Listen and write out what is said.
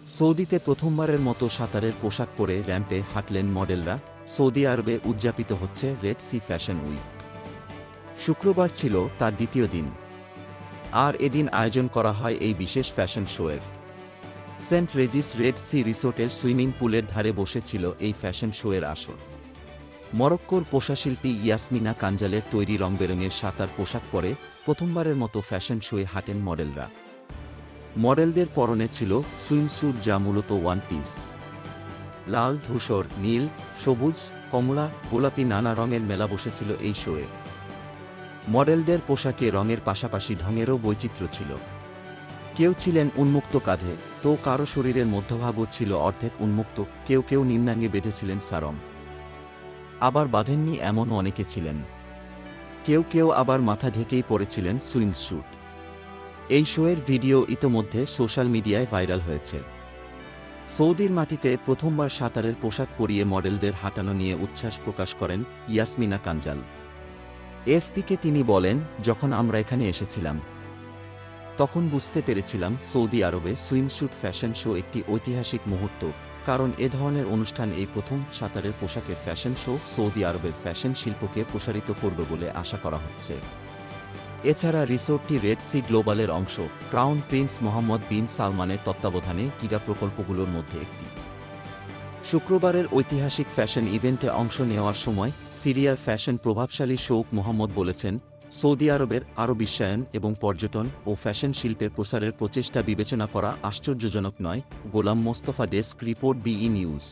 সৌদিতে প্রথমবারের মতো সাঁতারের পোশাক পরে র্যাম্পে হাঁটলেন মডেলরা। সৌদি আরবে উদযাপিত হচ্ছে রেড সি ফ্যাশন উইক। শুক্রবার ছিল তার দ্বিতীয় দিন, আর এদিন আয়োজন করা হয় এই বিশেষ ফ্যাশন শোয়ের। সেন্ট রেজিস রেড সি রিসোর্টের সুইমিং পুলের ধারে বসেছিল এই ফ্যাশন শোয়ের আসর। মরক্কোর পোশাকশিল্পী ইয়াসমিনা কাঞ্জালের তৈরি রংবেরঙের সাঁতার পোশাক পরে প্রথমবারের মতো ফ্যাশন শোয়ে হাঁটেন মডেলরা। মডেলদের পরনে ছিল সুইমস্যুট, যা মূলত ওয়ান পিস। লাল, ধূসর, নীল, সবুজ, কমলা, গোলাপি নানা রঙের মেলা বসেছিল এই শোয়ে। মডেলদের পোশাকে রঙের পাশাপাশি ঢঙেরও বৈচিত্র্য ছিল। কেউ ছিলেন উন্মুক্ত কাঁধে, তো কারো শরীরের মধ্যভাগও ছিল অর্ধেক উন্মুক্ত। কেউ কেউ নিম্নাঙ্গে বেঁধেছিলেন সারম, আবার বাঁধেননি এমন অনেকে ছিলেন। কেউ কেউ আবার মাথা ঢেকেই পরেছিলেন সুইমস্যুট। এই শোয়ের ভিডিও ইতোমধ্যে সোশ্যাল মিডিয়ায় ভাইরাল হয়েছে। সৌদির মাটিতে প্রথমবার সাঁতারের পোশাক পরিয়ে মডেলদের হাঁটানো নিয়ে উচ্ছ্বাস প্রকাশ করেন ইয়াসমিনা কাঞ্জাল। এফপিকে তিনি বলেন, যখন আমরা এখানে এসেছিলাম তখন বুঝতে পেরেছিলাম সৌদি আরবে সুইমস্যুট ফ্যাশন শো একটি ঐতিহাসিক মুহূর্ত, কারণ এ ধরনের অনুষ্ঠান এই প্রথম সাঁতারের পোশাকের ফ্যাশন শো সৌদি আরবের ফ্যাশন শিল্পকে প্রসারিত করবে বলে আশা করা হচ্ছে। এছাড়া রিসোর্টটি রেড সি গ্লোবালের অংশ। ক্রাউন প্রিন্স মোহাম্মদ বিন সালমানের তত্ত্বাবধানে ক্রীড়া প্রকল্পগুলোর মধ্যে একটি। শুক্রবারের ঐতিহাসিক ফ্যাশন ইভেন্টে অংশ নেওয়ার সময় সিরিয়ার ফ্যাশন প্রভাবশালী শৌক মোহাম্মদ বলেছেন, সৌদি আরবের আরও বিশ্বায়ন এবং পর্যটন ও ফ্যাশন শিল্পের প্রসারের প্রচেষ্টা বিবেচনা করা আশ্চর্যজনক নয়। Golam Mostafa, desk report, BE news.